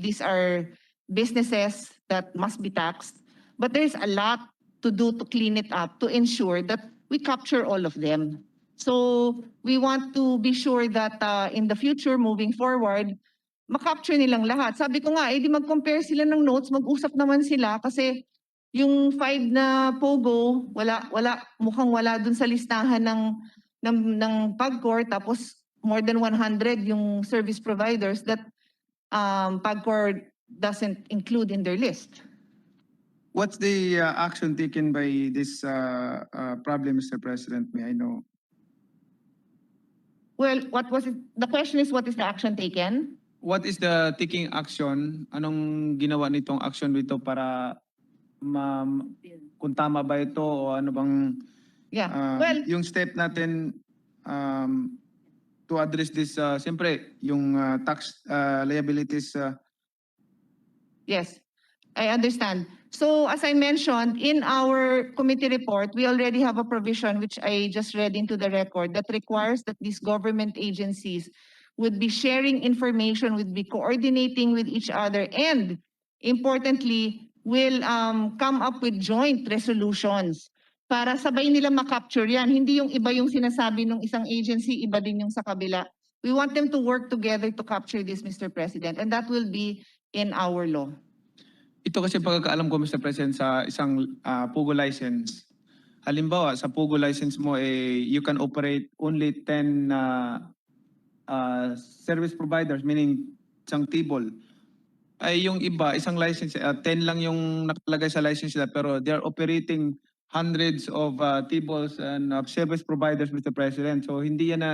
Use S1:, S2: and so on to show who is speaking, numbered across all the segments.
S1: these are businesses that must be taxed, but there's a lot to do to clean it up, to ensure that we capture all of them. So we want to be sure that in the future, moving forward, makapture nilang lahat. Sabi ko nga, di mag-compare sila ng notes, mag-usap naman sila kasi yung 5 na POGO, mukhang wala dun sa listahan ng PAGCOR, tapos more than 100 yung service providers that PAGCOR doesn't include in their list.
S2: What's the action taken by this problem, Mr. President? May I know?
S1: Well, what was it? The question is, what is the action taken?
S2: What is the taking action? Anong ginawa nitong action dito para kung tama ba ito o ano bang yung step natin to address this siyempre yung tax liabilities
S1: Yes, I understand. So as I mentioned, in our committee report, we already have a provision which I just read into the record that requires that these government agencies would be sharing information, would be coordinating with each other, and importantly, will come up with joint resolutions para sabay nila makapture yan. Hindi yung iba yung sinasabi ng isang agency, iba din yung sa kabila. We want them to work together to capture this, Mr. President, and that will be in our law.
S2: Ito kasi pagkakaalam ko, Mr. President, sa isang POGO license. Halimbawa, sa POGO license mo, you can operate only 10 service providers, meaning isang table. Ay yung iba, isang license, 10 lang yung nakalagay sa license nila, pero they are operating hundreds of tables and service providers, Mr. President. So hindi yan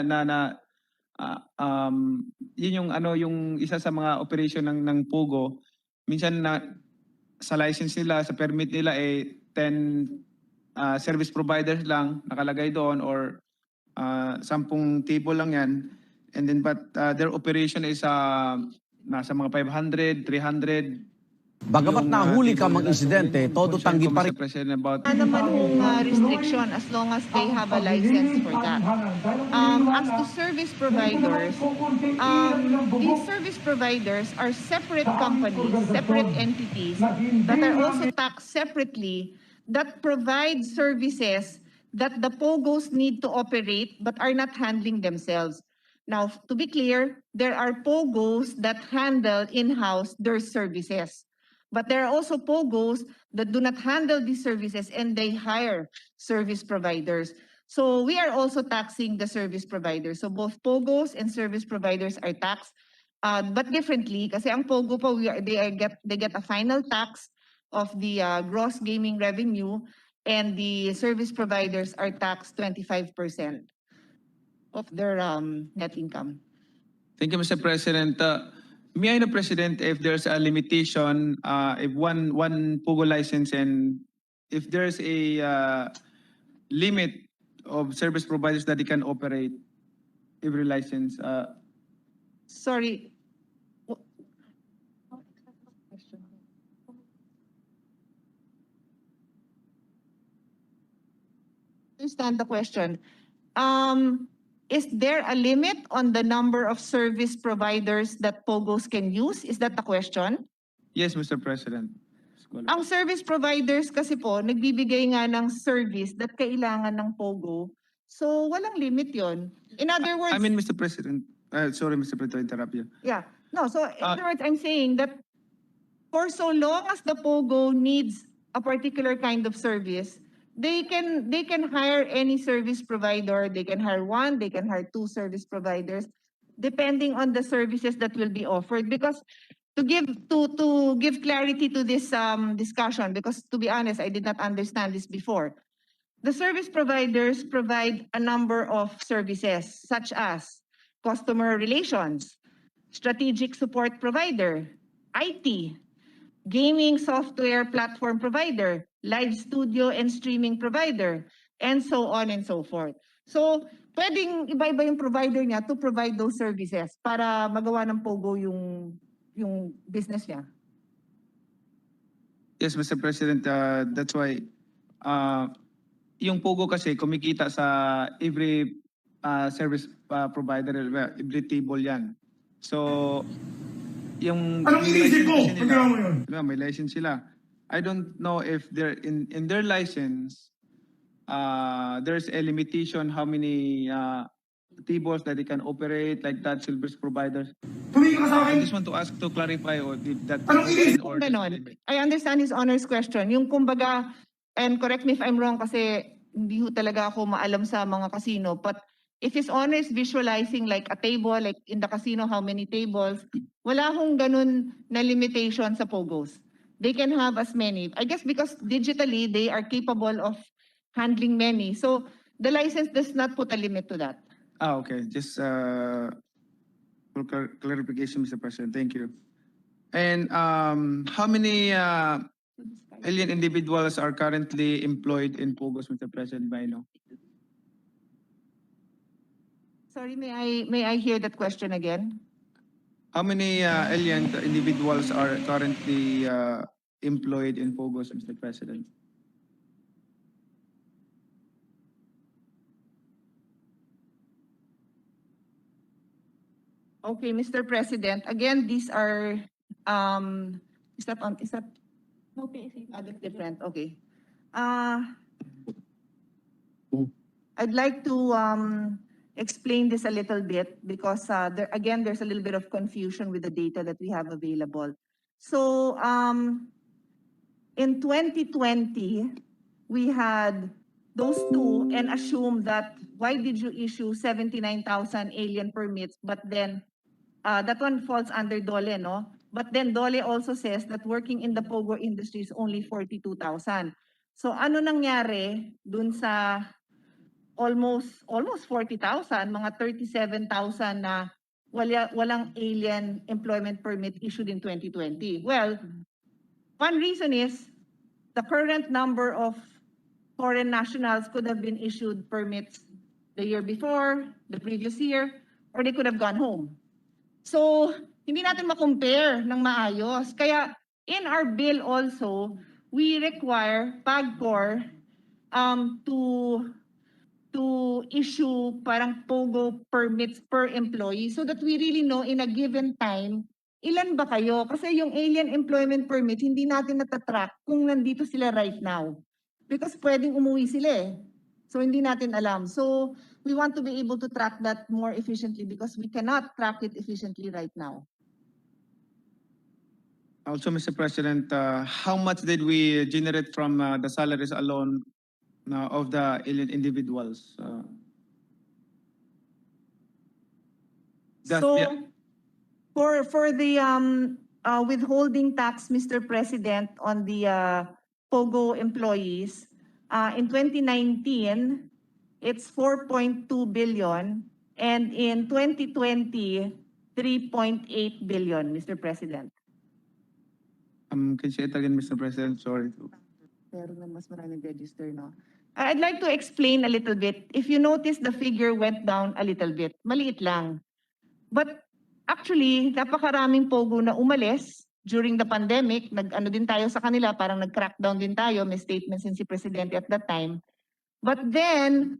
S2: yun yung yung isa sa mga operation ng POGO. Minsan sa license nila, sa permit nila 10 service providers lang nakalagay doon or 10 table lang yan. And then but their operation is nasa mga 500, 300.
S3: Bagamat nahuli ka mang insidente, todo tanggi pa rin.
S1: Ano naman yung restriction as long as they have a license for that. As to service providers, these service providers are separate companies, separate entities that are also taxed separately that provide services that the POGOs need to operate but are not handling themselves. Now, to be clear, there are POGOs that handle in-house their services. But there are also POGOs that do not handle these services and they hire service providers. So we are also taxing the service providers. So both POGOs and service providers are taxed, but differently. Kasi ang POGO po, they get a final tax of the gross gaming revenue, and the service providers are taxed 25% of their net income.
S2: Thank you, Mr. President. May I know, President, if there's a limitation, if one POGO license and if there's a limit of service providers that they can operate every license?
S1: Sorry. Understand the question. Is there a limit on the number of service providers that POGOs can use? Is that the question?
S2: Yes, Mr. President.
S1: Ang service providers kasi po, nagbibigay nga ng service that kailangan ng POGO. So, walang limit yon. In other words...
S2: I mean, Mr. President, sorry, Mr. President, to interrupt you.
S1: Yeah. No, so in other words, I'm saying that for so long as the POGO needs a particular kind of service, they can hire any service provider. They can hire one, they can hire 2 service providers, depending on the services that will be offered. Because to give clarity to this discussion, because to be honest, I did not understand this before. The service providers provide a number of services, such as customer relations, strategic support provider, IT, gaming software platform provider, live studio and streaming provider, and so on and so forth. So, pwedeng iba-iba yung provider niya to provide those services para magawa ng POGO yung business niya.
S2: Yes, Mr. President, that's why yung POGO kasi kumikita sa every service provider, every table yan. So,
S4: Anong iniisip mo?
S2: license
S4: Pag ginawa mo yun?
S2: diba, may license sila. I don't know if they're in their license, there's a limitation how many tables that they can operate like that, service providers.
S4: Tumingin ka sa
S2: I
S4: akin.
S2: just want to ask to clarify or if that
S4: Anong inisip
S2: or
S1: Ganon. I understand his honor's question. Yung kumbaga, and correct me if I'm wrong kasi hindi ho talaga ako maalam sa mga casino, but if his honor is visualizing like a table, like in the casino, how many tables, wala hong ganun na limitation sa POGOs. They can have as many. I guess because digitally, they are capable of handling many. So the license does not put a limit to that.
S2: Okay. Just for clarification, Mr. President. Thank you. And how many alien individuals are currently employed in POGOs, Mr. President, by now?
S1: Sorry, may I hear that question again?
S2: How many alien individuals are currently employed in POGOs, Mr. President?
S1: Okay, Mr. President, again, these are, is that no, that's different, okay. I'd like to explain this a little bit because again, there's a little bit of confusion with the data that we have available. So in 2020, we had those two and assumed that why did you issue 79,000 alien permits, but then that one falls under DOLE, no? But then DOLE also says that working in the POGO industry is only 42,000. So ano nangyari dun sa almost 40,000, mga 37,000 na walang alien employment permit issued in 2020? Well, one reason is the current number of foreign nationals could have been issued permits the year before, the previous year, or they could have gone home. So, hindi natin ma-compare ng maayos. Kaya, in our bill also, we require PAGCOR to issue parang POGO permits per employee so that we really know in a given time, ilan ba kayo? Kasi yung alien employment permit, hindi natin natatrack kung nandito sila right now. Because pwedeng umuwi sila eh. So hindi natin alam. So we want to be able to track that more efficiently because we cannot track it efficiently right now.
S2: Also, Mr. President, how much did we generate from the salaries alone of the alien individuals?
S1: So for the withholding tax, Mr. President, on the POGO employees, in 2019, it's 4.2 billion, and in 2020, 3.8 billion, Mr. President.
S2: Can you say it again, Mr. President? Sorry.
S1: Pero na mas maraming register, no? I'd like to explain a little bit. If you notice, the figure went down a little bit. Maliit lang. But actually, napakaraming POGO na umalis during the pandemic. Nag-ano din tayo sa kanila, parang nag-crackdown din tayo. May statements din si Presidente at that time. But then,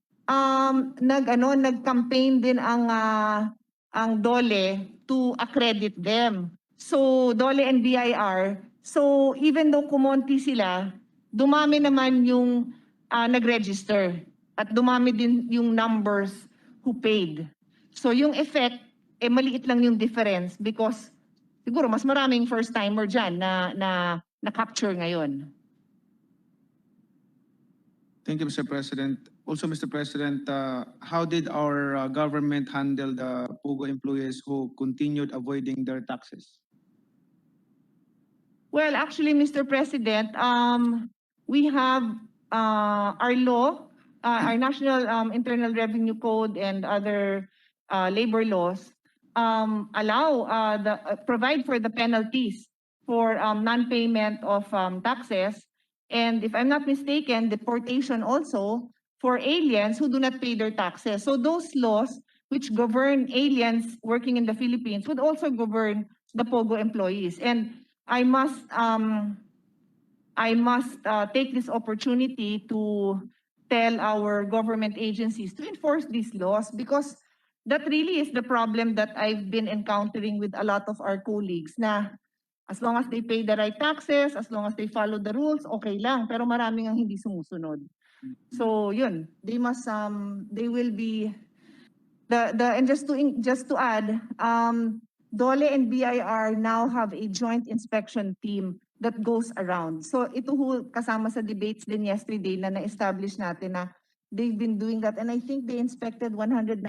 S1: nag-campaign din ang DOLE to accredit them. So, DOLE and BIR. So, even though kumonti sila, dumami naman yung nag-register. At dumami din yung numbers who paid. So, yung effect, maliit lang yung difference because siguro mas maraming first-timer dyan na capture ngayon.
S2: Thank you, Mr. President. Also, Mr. President, how did our government handle the POGO employees who continued avoiding their taxes?
S1: Well, actually, Mr. President, we have our law, our National Internal Revenue Code and other labor laws provide for the penalties for non-payment of taxes. And if I'm not mistaken, deportation also for aliens who do not pay their taxes. So those laws which govern aliens working in the Philippines would also govern the POGO employees. And I must take this opportunity to tell our government agencies to enforce these laws because that really is the problem that I've been encountering with a lot of our colleagues na as long as they pay the right taxes, as long as they follow the rules, okay lang. Pero maraming ang hindi sumusunod. So yun, they will be and just to add, DOLE and BIR now have a joint inspection team that goes around. So ito ho kasama sa debates din yesterday na na-establish natin na they've been doing that, and I think they inspected 196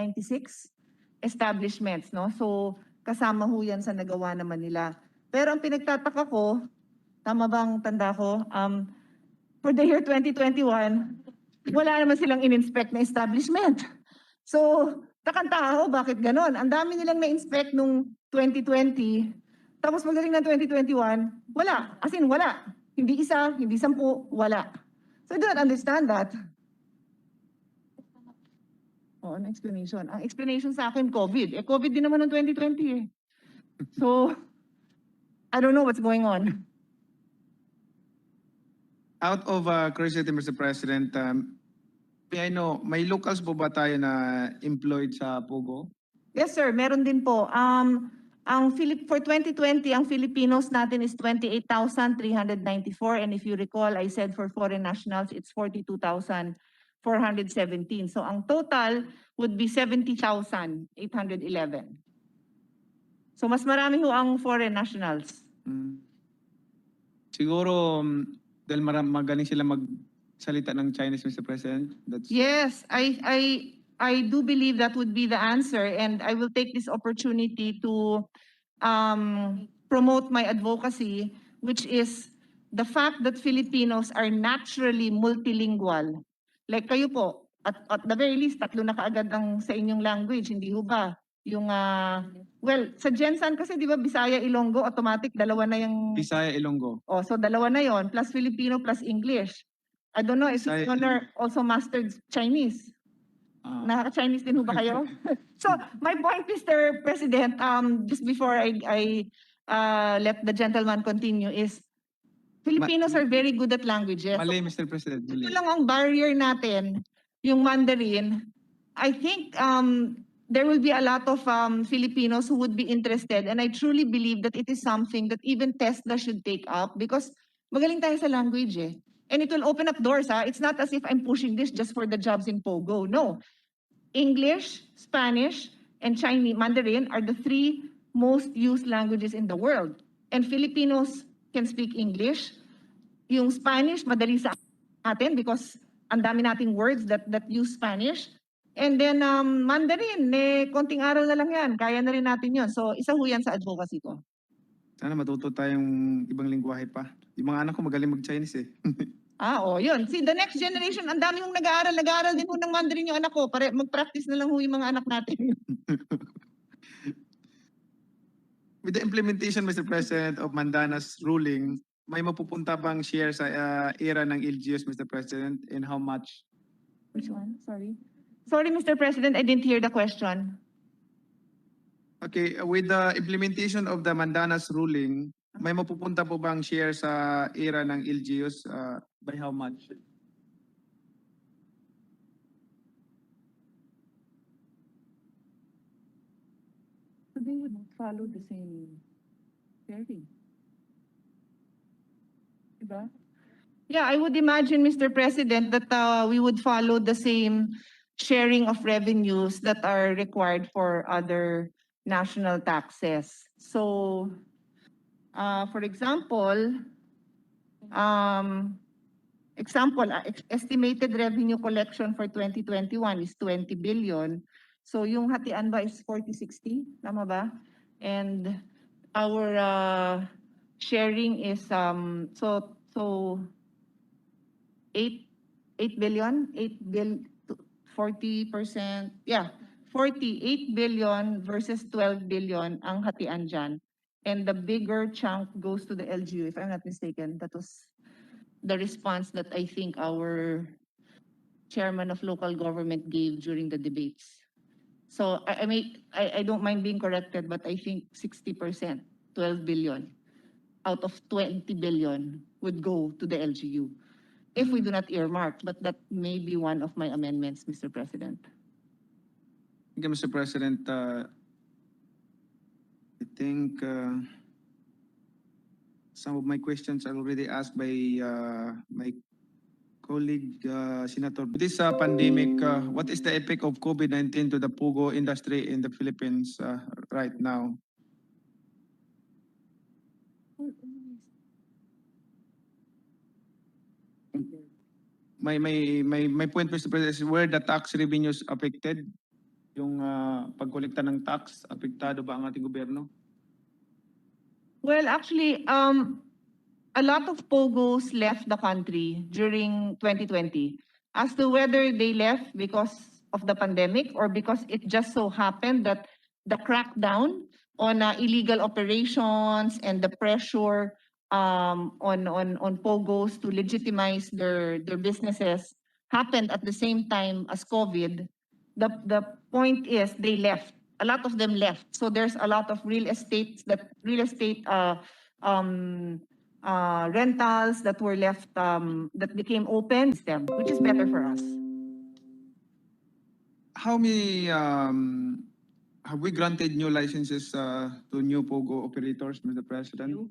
S1: establishments, no? So kasama ho yan sa nagawa naman nila. Pero ang pinagtataka ko, tama bang tanda ko, for the year 2021, wala naman silang in-inspect na establishment. So, takanta ako, bakit ganon? Ang dami nilang na-inspect nung 2020, tapos pagdating ng 2021, wala. As in, wala. Hindi isa, hindi 10, wala. So, I don't understand that. Oh, ano explanation? Ang explanation sa akin, COVID. COVID din naman ng 2020 eh. So, I don't know what's going on.
S2: Out of curiosity, Mr. President, may I know, may locals po ba tayo na employed sa Pogo?
S1: Yes, sir. Meron din po. For 2020, ang Filipinos natin is 28,394. And if you recall, I said for foreign nationals, it's 42,417. So ang total would be 70,811. So mas marami ho ang foreign nationals.
S2: Siguro, dahil magaling sila magsalita ng Chinese, Mr. President. That's
S1: Yes, I do believe that would be the answer, and I will take this opportunity to promote my advocacy, which is the fact that Filipinos are naturally multilingual. Like kayo po, at the very least, 3 na kaagad ang sa inyong language, hindi ho ba? Yung, well, sa Gensan kasi di ba Bisaya, Ilonggo, automatic, 2 na yung...
S2: Bisaya, Ilonggo.
S1: Oh, so 2 na yon, plus Filipino, plus English. I don't know if
S2: Bisaya,
S1: His Honor also mastered Chinese. Nakaka-Chinese din ho ba kayo? So, my point, Mr. President, just before I let the gentleman continue, is Filipinos are very good at languages.
S2: Mali, Mr. President.
S1: Ito
S2: Mali.
S1: lang ang barrier natin, yung Mandarin. I think there will be a lot of Filipinos who would be interested, and I truly believe that it is something that even TESDA should take up because magaling tayo sa language eh. And it will open up doors. It's not as if I'm pushing this just for the jobs in Pogo. No. English, Spanish, and Chinese Mandarin are the 3 most used languages in the world. And Filipinos can speak English. Yung Spanish, madali sa atin because ang dami nating words that use Spanish. And then Mandarin, konting aral na lang yan. Kaya na rin natin yun. So isa ho yan sa advocacy ko.
S2: Sana matuto tayong ibang lingwahe pa. Yung mga anak ko magaling mag-Chinese eh.
S1: Yun. See, the next generation, ang dami yung nag-aaral din ho ng Mandarin yung anak ko. Mag-practice na lang ho yung mga anak natin.
S2: With the implementation, Mr. President, of Mandana's ruling, may mapupunta bang share sa era ng LGUs, Mr. President, and how much?
S1: Which one? Sorry, Mr. President, I didn't hear the question.
S2: Okay, with the implementation of the Mandana's ruling, may mapupunta po bang share sa era ng LGUs? By how much?
S1: So they would follow the same sharing. Diba? Yeah, I would imagine, Mr. President, that we would follow the same sharing of revenues that are required for other national taxes. So, for example, estimated revenue collection for 2021 is 20 billion. So yung hatian ba is 40-60, tama ba? And our sharing is 8 billion, 40%, yeah, 48 billion versus 12 billion ang hatian dyan. And the bigger chunk goes to the LGU, if I'm not mistaken. That was the response that I think our chairman of local government gave during the debates. So I don't mind being corrected, but I think 60%, 12 billion out of 20 billion would go to the LGU if we do not earmark, but that may be one of my amendments, Mr. President.
S2: Okay, Mr. President, I think some of my questions are already asked by my colleague, Senator. This pandemic, what is the effect of COVID-19 to the Pugo industry in the Philippines right now? My point, Mr. President, is where the tax revenues affected, yung pagkolekta ng tax, apektado ba ang ating gobyerno?
S1: Well, actually, a lot of Pogos left the country during 2020. As to whether they left because of the pandemic or because it just so happened that the crackdown on illegal operations and the pressure on Pogos to legitimize their businesses happened at the same time as COVID. The point is they left. A lot of them left. So there's a lot of real estate rentals that were left that became open system, which is better for us.
S2: How many have we granted new licenses to new Pogo operators, Mr. President?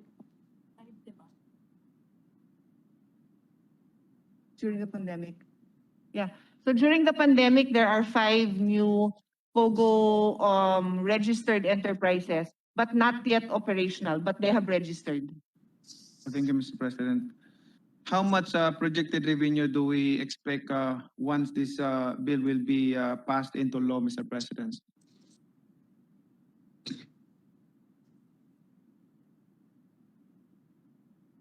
S1: During the pandemic. Yeah. So during the pandemic, there are 5 new Pogo registered enterprises, but not yet operational, but they have registered.
S2: Thank you, Mr. President. How much projected revenue do we expect once this bill will be passed into law, Mr. President?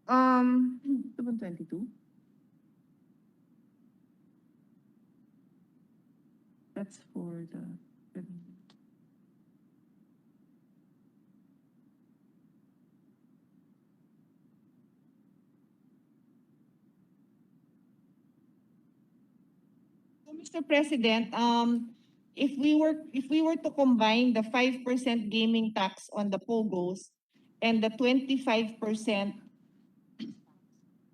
S1: Um, 22. That's for the. So, Mr. President, if we were to combine the 5% gaming tax on the POGOs and the 25%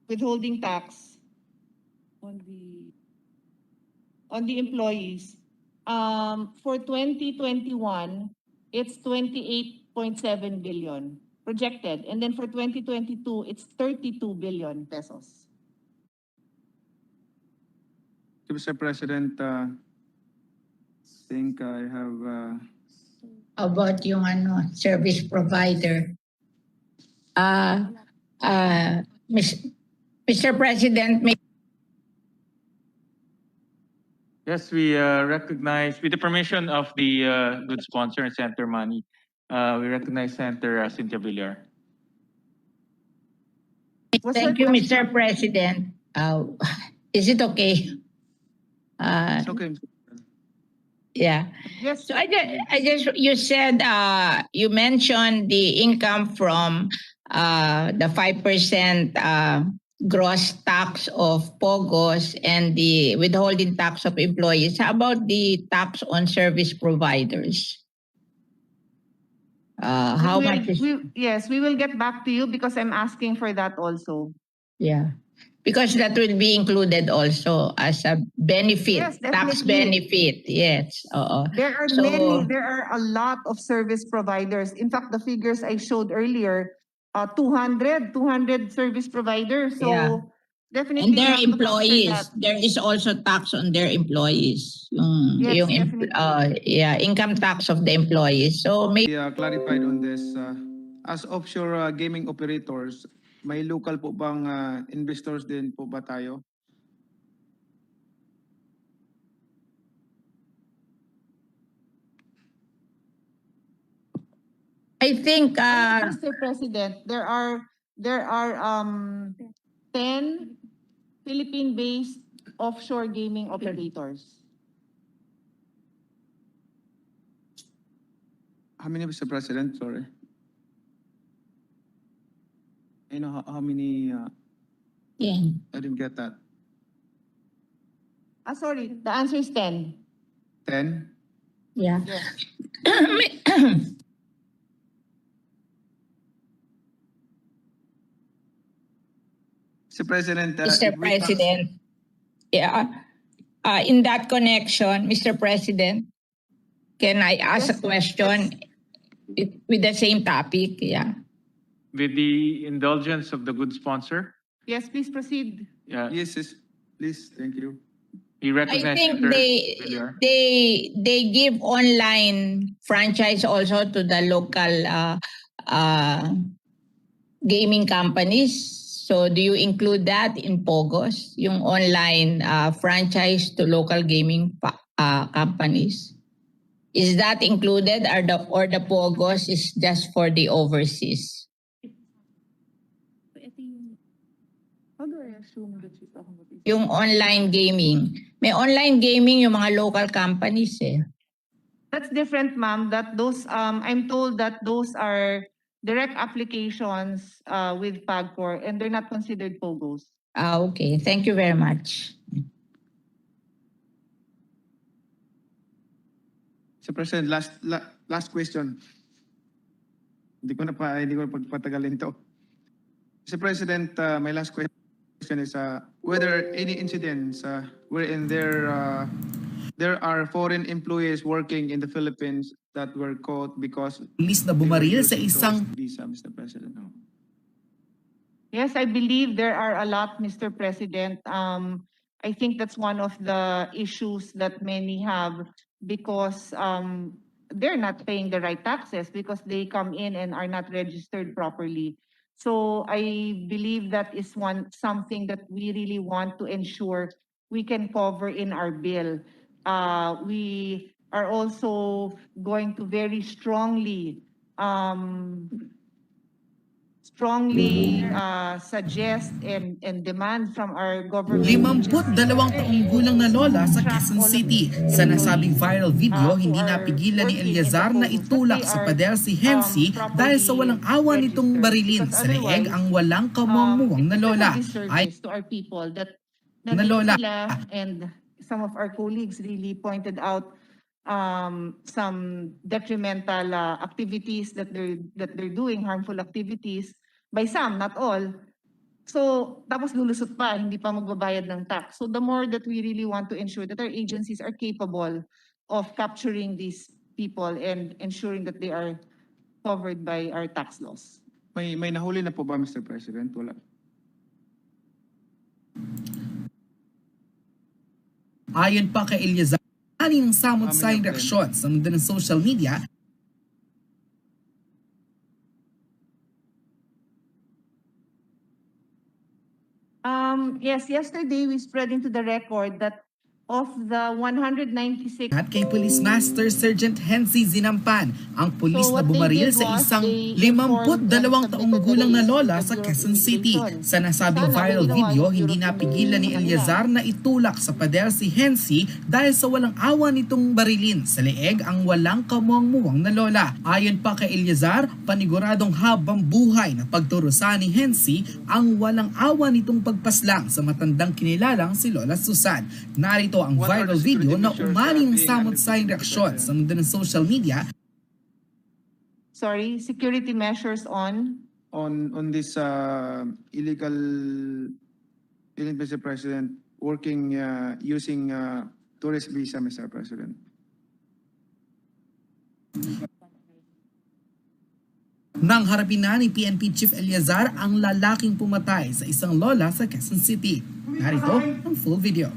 S1: withholding tax on the employees, for 2021, it's 28.7 billion projected, and then for 2022, it's 32 billion pesos.
S2: Mr. President, think I have.
S5: About yung service provider. Mr. President, may
S6: Yes, we recognize, with the permission of the good sponsor and Senator Manny, we recognize Senator Cynthia Villar.
S5: thank you, Mr. President. Is it okay?
S2: It's okay.
S5: Yeah.
S1: Yes.
S5: So I just you said you mentioned the income from the 5% gross tax of POGOs and the withholding tax of employees. How about the tax on service providers? How much is
S1: Yes, we will get back to you because I'm asking for that also.
S5: yeah. Because that will be included also as a benefit,
S1: Yes,
S5: tax
S1: definitely.
S5: benefit. Yes.
S1: There are there are a lot of service providers. In fact, the figures I showed earlier, 200 service providers. So
S5: Yeah.
S1: definitely
S5: And their
S1: we have to capture
S5: employees,
S1: that.
S5: there is also tax on their employees.
S1: Yes, definitely.
S5: Income tax of the employees. So maybe
S2: Clarified on this. As offshore gaming operators, may local po bang investors din po ba tayo?
S5: I think
S1: Mr. President, there are 10 Philippine-based offshore gaming operators.
S2: How many, Mr. President? Sorry. You know how many?
S5: yeah.
S2: I didn't get that.
S1: Sorry, the answer is 10.
S2: 10?
S5: Yeah.
S1: Yes.
S2: Mr. President,
S5: Mr.
S2: if we tax-
S5: President, in that connection, Mr. President, Can I ask a
S1: Yes,
S5: question with the same topic? Yeah.
S6: With the indulgence of the good sponsor,
S1: Yes, please proceed.
S2: Yes, yes, please, thank you.
S6: we
S5: I
S6: recognize
S5: think
S6: Senator
S5: they
S6: Villar.
S5: they give online franchise also to the local gaming companies. So do you include that in Pogos, yung online franchise to local gaming companies? Is that included, or the Pogos is just for the overseas?
S1: How do I assume that she's talking about this?
S5: Yung online gaming. May online gaming yung mga local companies eh.
S1: That's different, ma'am. That those I'm told that those are direct applications with PAGCOR and they're not considered POGOs.
S5: Okay. Thank you very much.
S2: Mr. President, last question. Hindi ko pagpatagalin to. Mr. President, my last question is whether any incidents wherein there are foreign employees working in the Philippines that were caught because
S3: Pulis na
S2: they were
S3: bumaril sa
S2: using
S3: isang
S2: tourist visa, Mr. President.
S1: Yes, I believe there are a lot, Mr. President. I think that's one of the issues that many have because they're not paying the right taxes because they come in and are not registered properly. So I believe that is something that we really want to ensure we can cover in our bill. We are also going to very strongly suggest and demand from our government
S3: 52 taong gulang na lola sa Quezon City. Sa nasabing viral video, hindi napigilan ni Eliazar na itulak sa pader si Hensi dahil sa walang awa nitong barilin sa leeg ang walang kamuang-muwang na lola. Ay
S1: to our people that
S3: na lola.
S1: sila and some of our colleagues really pointed out some detrimental activities that they're doing, harmful activities by some, not all. So, tapos lulusot pa, hindi pa magbabayad ng tax. So the more that we really want to ensure that our agencies are capable of capturing these people and ensuring that they are covered by our tax laws.
S2: May nahuli na po ba, Mr. President? Wala.
S3: Ayon pa kay Eliazar, ani ng samot-sayang reaksyon sa mundo ng social media.
S1: Yes, yesterday we spread into the record that of the 196
S3: At kay Police Master Sergeant Hensi Zinampan, ang pulis
S1: So
S3: na
S1: what they
S3: bumaril
S1: did
S3: sa
S1: was
S3: isang
S1: they
S3: 52
S1: informed and
S3: taong
S1: submitted
S3: gulang na
S1: the
S3: lola
S1: list
S3: sa
S1: to the
S3: Quezon
S1: Bureau of
S3: City.
S1: Immigration.
S3: Sa nasabing
S1: Sana
S3: viral
S1: ginawa
S3: video,
S1: ng
S3: hindi
S1: Bureau of
S3: napigilan ni
S1: Immigration
S3: Eliazar na itulak sa pader si Hensi dahil sa walang awa nitong barilin sa leeg ang walang kamuang-muwang na lola. Ayon pa kay Eliazar, paniguradong habang buhay na pagturusa ni Hensi ang walang awa nitong pagpaslang sa matandang kinilalang si Lola Susan. Narito ang viral video na umani ng samot-sayang reaksyon sa mundo ng social media.
S1: Sorry, security measures on
S2: this illegal, Mr. President, working using tourist visa, Mr. President.
S3: Nang harapin na ni PNP Chief Eliazar ang lalaking pumatay sa isang lola sa Quezon City. Narito ang full video.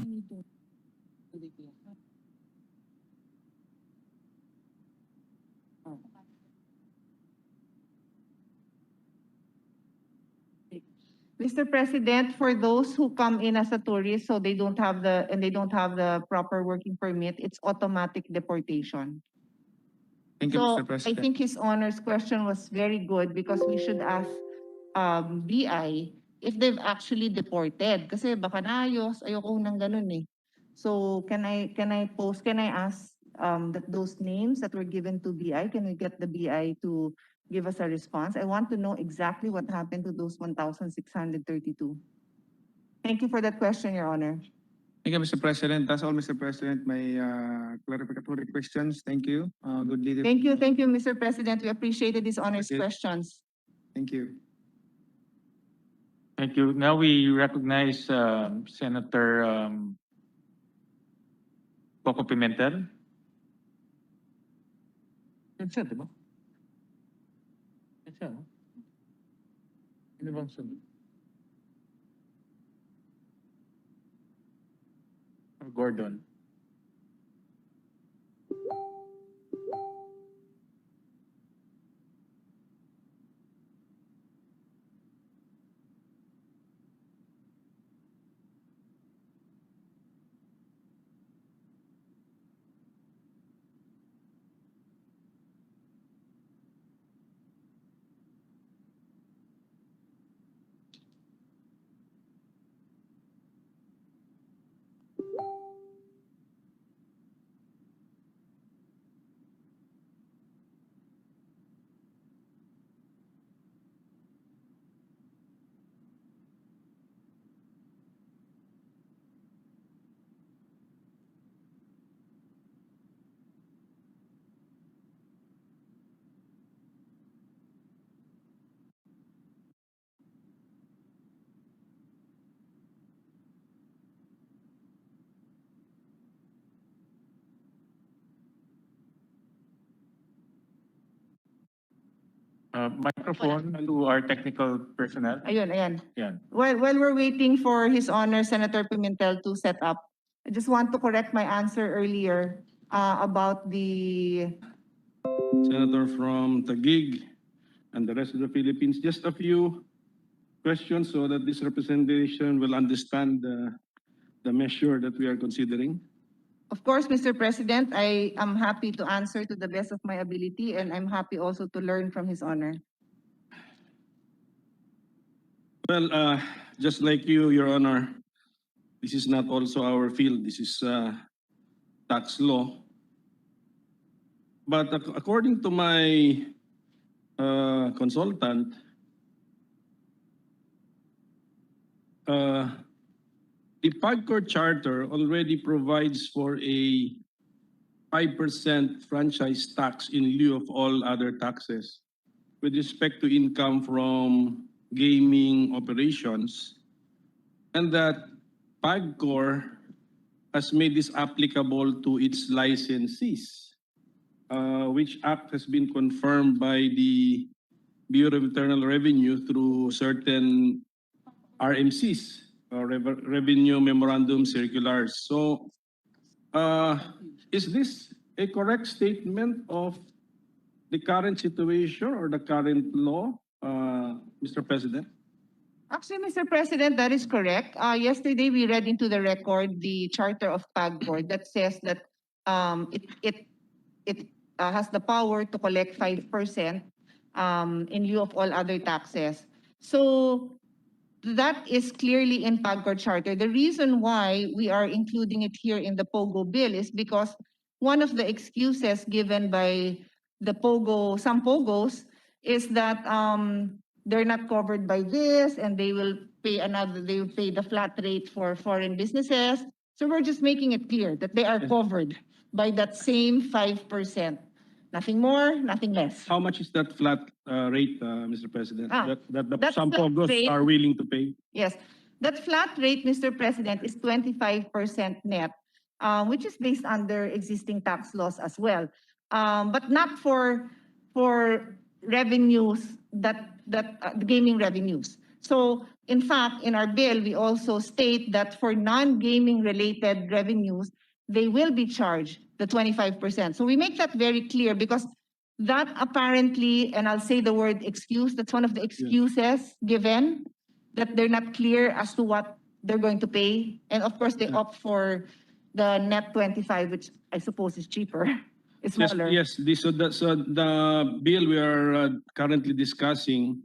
S1: Mr. President, for those who come in as a tourist, so they don't have the proper working permit, it's automatic deportation.
S2: Thank you,
S1: So
S2: Mr.
S1: I
S2: President.
S1: think his honor's question was very good because we should ask BI if they've actually deported. Kasi baka naayos, ayoko nang ganun eh. So can I ask that those names that were given to BI, can we get the BI to give us a response? I want to know exactly what happened to those 1,632. Thank you for that question, Your Honor.
S2: Thank you, Mr. President. That's all, Mr. President. My clarificatory questions. Thank you. Good leadership.
S1: Thank you, Mr. President. We appreciated his honor's
S2: Okay.
S1: questions.
S2: Thank you.
S6: Thank you. Now we recognize Senator Coco Pimentel. Yan siya, di ba? Yan siya, no? Ano bang sunod? Or Gordon? Microphone to our technical personnel.
S1: Ayun, ayan.
S6: Yan.
S1: While we're waiting for His Honor Senator Pimentel to set up, I just want to correct my answer earlier about the
S7: Senator from Taguig and the rest of the Philippines. Just a few questions so that this representation will understand the measure that we are considering.
S1: Of course, Mr. President, I am happy to answer to the best of my ability, and I'm happy also to learn from His Honor.
S7: Well, just like you, Your Honor, this is not also our field. This is tax law. But according to my consultant, the Pacquiao Charter already provides for a 5% franchise tax in lieu of all other taxes with respect to income from gaming operations, and that Pagcor has made this applicable to its licensees, which act has been confirmed by the Bureau of Internal Revenue through certain RMCs, Revenue Memorandum Circulars. So, is this a correct statement of the current situation or the current law, Mr. President?
S1: Actually, Mr. President, that is correct. Yesterday, we read into the record the charter of PAGCOR that says that it has the power to collect 5% in lieu of all other taxes. So that is clearly in PAGCOR charter. The reason why we are including it here in the POGO bill is because one of the excuses given by the POGO, some POGOs, is that they're not covered by this and they will pay the flat rate for foreign businesses. So we're just making it clear that they are covered by that same 5%. Nothing more, nothing less.
S7: How much is that flat rate, Mr. President, that
S1: that
S7: some
S1: flat
S7: POGOs
S1: rate-
S7: are willing to pay?
S1: Yes, that flat rate, Mr. President, is 25% net, which is based under existing tax laws as well, but not for revenues that gaming revenues. So, in fact, in our bill, we also state that for non-gaming related revenues, they will be charged the 25%. So we make that very clear because that apparently, and I'll say the word excuse, that's one of the excuses given, that they're not clear as to what they're going to pay. And of course, they opt for the net 25, which I suppose is cheaper. It's smaller.
S7: Yes, so the bill we are currently discussing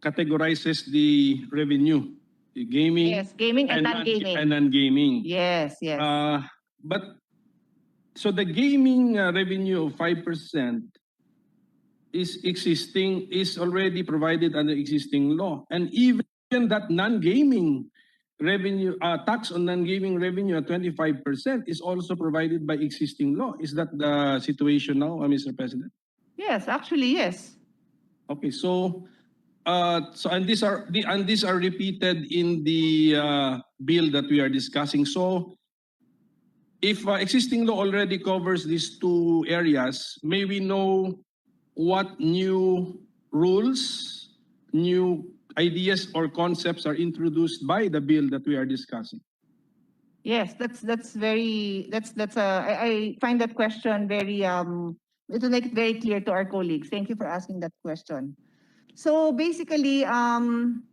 S7: categorizes the revenue, the gaming,
S1: Yes, gaming and non-gaming.
S7: and non-gaming.
S1: Yes, yes.
S7: But so the gaming revenue of 5% is already provided under existing law, and even that non-gaming revenue tax on non-gaming revenue at 25% is also provided by existing law. Is that the situation now, Mr. President?
S1: Yes, actually, yes.
S7: Okay, so and these are repeated in the bill that we are discussing. So if existing law already covers these two areas, may we know what new rules, new ideas or concepts are introduced by the bill that we are discussing?
S1: Yes, that's I find that question very it will make it very clear to our colleagues. Thank you for asking that question. So basically, and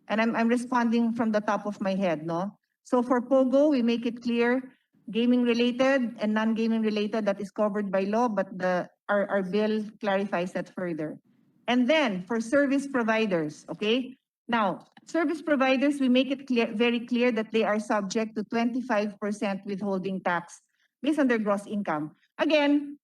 S1: I'm responding from the top of my head, no? So for Pogo, we make it clear, gaming related and non-gaming related, that is covered by law, but our bill clarifies that further. And then for service providers, okay? Now, service providers, we make it clear, very clear that they are subject to 25% withholding tax based on their gross income. Again,